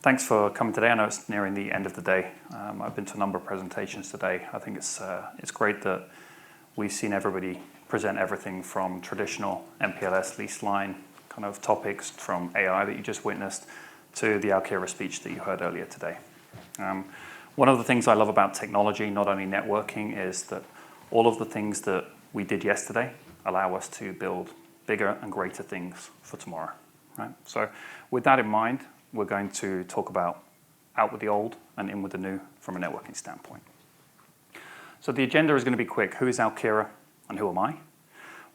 Thanks for coming today. I know it's nearing the end of the day. I've been to a number of presentations today. I think it's great that we've seen everybody present everything from traditional MPLS lease line kind of topics, from AI that you just witnessed, to the Alkira speech that you heard earlier today. One of the things I love about technology, not only networking, is that all of the things that we did yesterday allow us to build bigger and greater things for tomorrow. Right? So with that in mind, we're going to talk about out with the old and in with the new from a networking standpoint. So the agenda is going to be quick. Who is Alkira and who am I?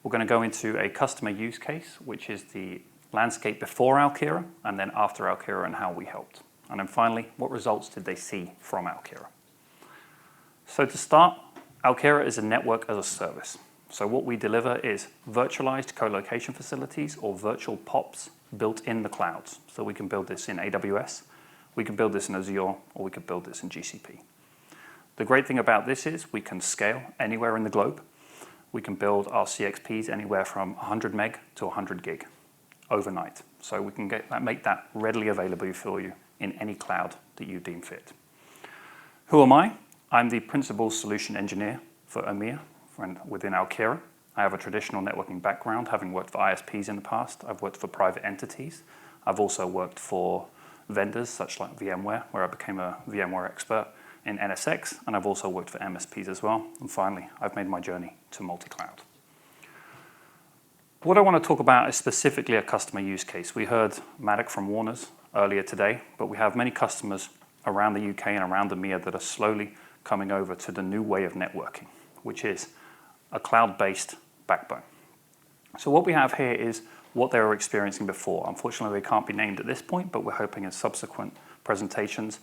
We're going to go into a customer use case, which is the landscape before Alkira and then after Alkira and how we helped. And then finally, what results did they see from Alkira? So to start, Alkira is a network as a service. So what we deliver is virtualized co-location facilities or virtual POPs built in the clouds. So we can build this in AWS, we can build this in Azure, or we could build this in GCP. The great thing about this is we can scale anywhere in the globe. We can build our CXPs anywhere from 100 meg to 100 gig overnight. So we can make that readily available for you in any cloud that you deem fit. Who am I? I'm the principal solution engineer for EMEA within Alkira. I have a traditional networking background, having worked for ISPs in the past. I've worked for private entities. I've also worked for vendors such like VMware, where I became a VMware expert in NSX, and I've also worked for MSPs as well. And finally, I've made my journey to multi-cloud. What I want to talk about is specifically a customer use case. We heard Maddock from Warner's earlier today, but we have many customers around the UK and around EMEA that are slowly coming over to the new way of networking, which is a cloud-based backbone. So what we have here is what they were experiencing before. Unfortunately, they can't be named at this point, but we're hoping in subsequent presentations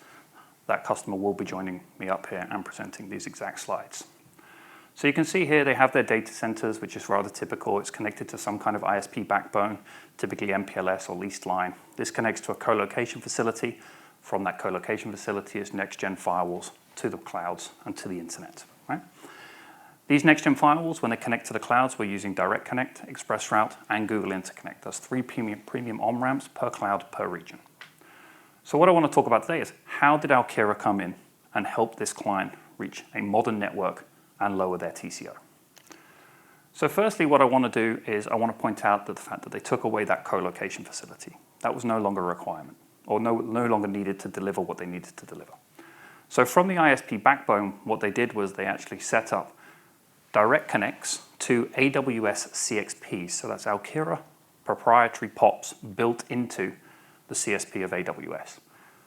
that customer will be joining me up here and presenting these exact slides. So you can see here they have their data centers, which is rather typical. It's connected to some kind of ISP backbone, typically MPLS or leased line. This connects to a co-location facility. From that co-location facility is next-gen firewalls to the clouds and to the internet. Right? These next-gen firewalls, when they connect to the clouds, we're using Direct Connect, ExpressRoute, and Google Interconnect. That's 3 premium on-ramps per cloud per region. So what I want to talk about today is how did Alkira come in and help this client reach a modern network and lower their TCO? So firstly, what I want to do is I want to point out that the fact that they took away that co-location facility. That was no longer a requirement, or no longer needed to deliver what they needed to deliver. So from the ISP backbone, what they did was they actually set up direct connects to AWS CXPs. So that's Alkira proprietary POPs built into the CSP of AWS.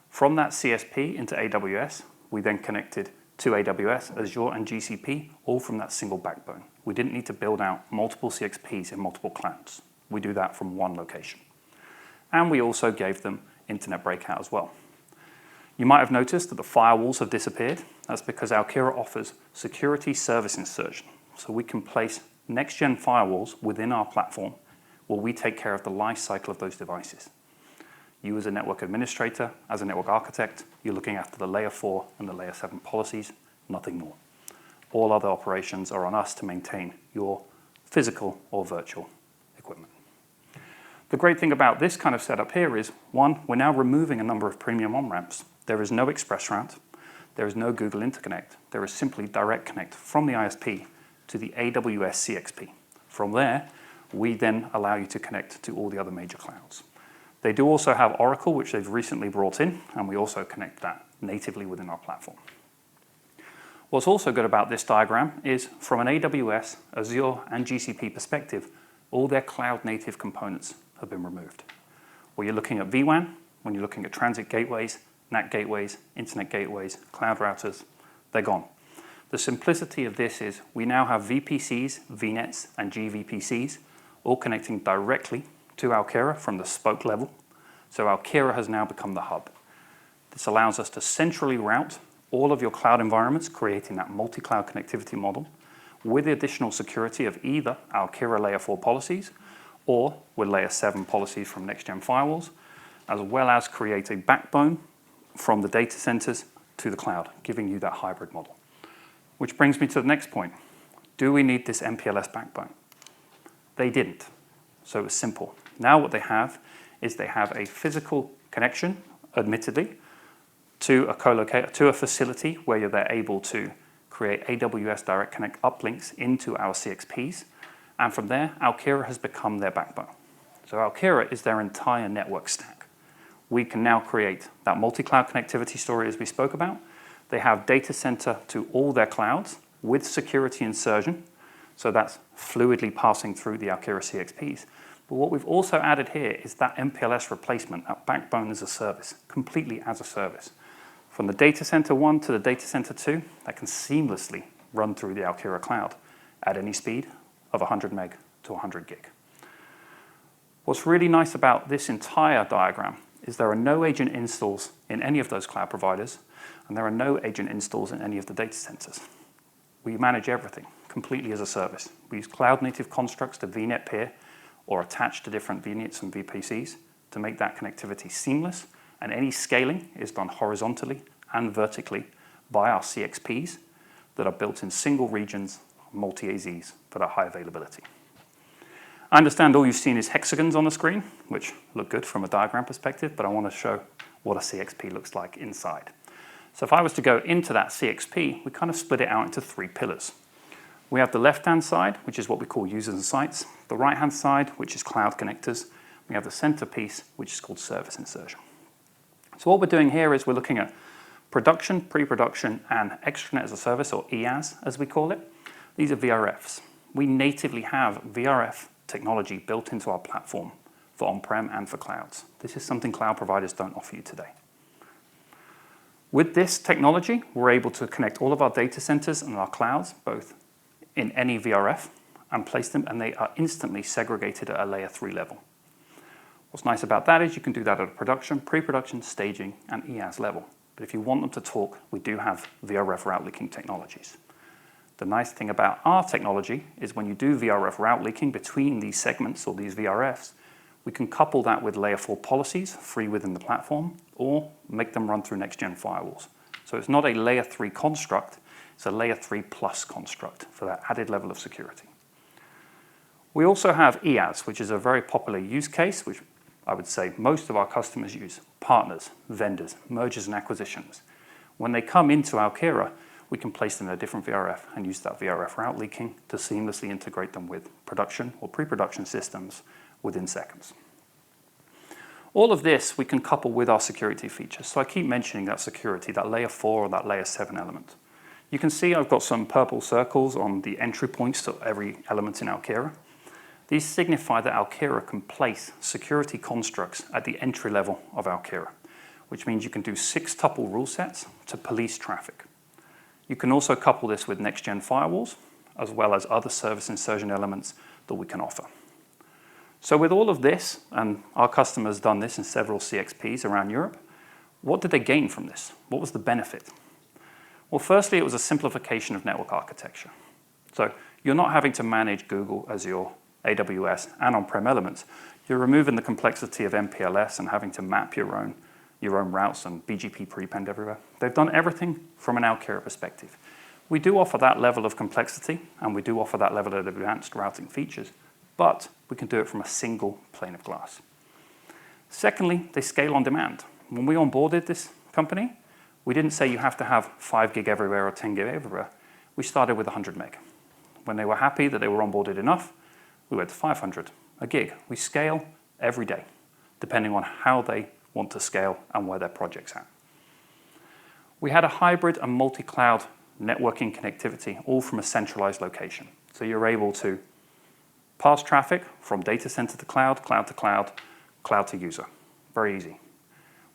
From that CSP into AWS, we then connected to AWS, Azure, and GCP, all from that single backbone. We didn't need to build out multiple CXPs in multiple clouds. We do that from one location. And we also gave them internet breakout as well. You might have noticed that the firewalls have disappeared. That's because Alkira offers security service insertion. So we can place next-gen firewalls within our platform where we take care of the life cycle of those devices. You as a network administrator, as a network architect, you're looking after the layer 4 and the layer 7 policies, nothing more. All other operations are on us to maintain your physical or virtual equipment. The great thing about this kind of setup here is, one, we're now removing a number of premium on-ramps. There is no ExpressRoute, there is no Google Interconnect, there is simply Direct Connect from the ISP to the AWS CXP. From there, we then allow you to connect to all the other major clouds. They do also have Oracle, which they've recently brought in, and we also connect that natively within our platform. What's also good about this diagram is from an AWS, Azure, and GCP perspective, all their cloud-native components have been removed. When you're looking at vWAN, when you're looking at transit gateways, NAT gateways, internet gateways, cloud routers, they're gone. The simplicity of this is we now have VPCs, VNets, and gVPCs all connecting directly to Alkira from the spoke level. So Alkira has now become the hub. This allows us to centrally route all of your cloud environments, creating that multi-cloud connectivity model with the additional security of either Alkira layer 4 policies or with layer 7 policies from next-gen firewalls, as well as create a backbone from the data centers to the cloud, giving you that hybrid model. Which brings me to the next point. Do we need this MPLS backbone? They didn't. So it was simple. Now what they have is they have a physical connection admittedly, to a facility where they're able to create AWS Direct Connect uplinks into our CXPs. And from there, Alkira has become their backbone. So Alkira is their entire network stack. We can now create that multi-cloud connectivity story as we spoke about. They have data center to all their clouds with security insertion. So that's fluidly passing through the Alkira CXPs. But what we've also added here is that MPLS replacement, that backbone as a service, completely as a service. From the data center 1 to the data center 2, that can seamlessly run through the Alkira cloud at any speed of 100 meg to 100 gig. What's really nice about this entire diagram is there are no agent installs in any of those cloud providers, and there are no agent installs in any of the data centers. We manage everything completely as a service. We use cloud-native constructs to VNet peer or attach to different VNets and VPCs to make that connectivity seamless, and any scaling is done horizontally and vertically by our CXPs that are built in single regions, multi-AZs for that high availability. I understand all you've seen is hexagons on the screen, which look good from a diagram perspective, but I want to show what a CXP looks like inside. So if I was to go into that CXP, we kind of split it out into 3 pillars. We have the left-hand side, which is what we call users and sites, the right-hand side, which is cloud connectors. We have the centerpiece, which is called service insertion. So what we're doing here is we're looking at production, pre-production, and extranet as a service, or EAS as we call it. These are VRFs. We natively have VRF technology built into our platform for on-prem and for clouds. This is something cloud providers don't offer you today. With this technology, we're able to connect all of our data centers and our clouds, both in any VRF, and place them, and they are instantly segregated at a layer 3 level. What's nice about that is you can do that at a production, pre-production, staging, and EAS level. But if you want them to talk, we do have VRF route leaking technologies. The nice thing about our technology is when you do VRF route leaking between these segments or these VRFs, we can couple that with layer 4 policies free within the platform or make them run through next-gen firewalls. So it's not a layer 3 construct, it's a layer 3 plus construct for that added level of security. We also have EAS, which is a very popular use case, which I would say most of our customers use, partners, vendors, mergers and acquisitions. When they come into Alkira, we can place them in a different VRF and use that VRF route leaking to seamlessly integrate them with production or pre-production systems within seconds. All of this we can couple with our security features. So I keep mentioning that security, that layer 4 or that layer 7 element. You can see I've got some purple circles on the entry points to every element in Alkira. These signify that Alkira can place security constructs at the entry level of Alkira, which means you can do 6 tuple rule sets to police traffic. You can also couple this with next-gen firewalls, as well as other service insertion elements that we can offer. So with all of this, and our customers done this in several CXPs around Europe, what did they gain from this? What was the benefit? Well, firstly, it was a simplification of network architecture. So you're not having to manage Google, Azure, AWS, and on-prem elements. You're removing the complexity of MPLS and having to map your own routes and BGP prepend everywhere. They've done everything from an Alkira perspective. We do offer that level of complexity, and we do offer that level of advanced routing features, but we can do it from a single pane of glass. Secondly, they scale on demand. When we onboarded this company, we didn't say you have to have 5 gig everywhere or 10 gig everywhere. We started with 100 meg. When they were happy that they were onboarded enough, we went to 500, a gig. We scale every day, depending on how they want to scale and where their project's at. We had a hybrid and multi-cloud networking connectivity, all from a centralized location. So you're able to pass traffic from data center to cloud, cloud to cloud, cloud to user. Very easy.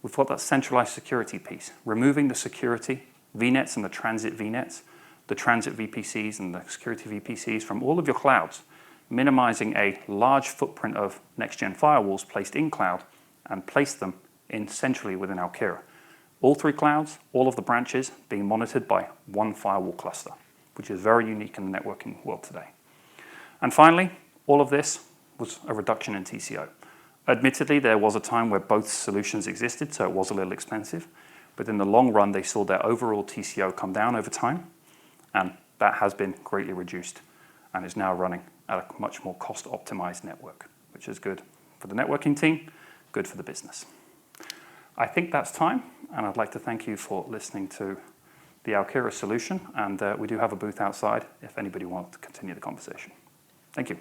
We've got that centralized security piece, removing the security VNets and the transit VNets, the transit VPCs and the security VPCs from all of your clouds, minimizing a large footprint of next-gen firewalls placed in cloud and place them in centrally within Alkira. All 3 clouds, all of the branches being monitored by one firewall cluster, which is very unique in the networking world today. And finally, all of this was a reduction in TCO. Admittedly, there was a time where both solutions existed, so it was a little expensive. But in the long run, they saw their overall TCO come down over time, and that has been greatly reduced and is now running at a much more cost-optimized network, which is good for the networking team, good for the business. I think that's time, and I'd like to thank you for listening to the Alkira solution, and we do have a booth outside if anybody wants to continue the conversation. Thank you.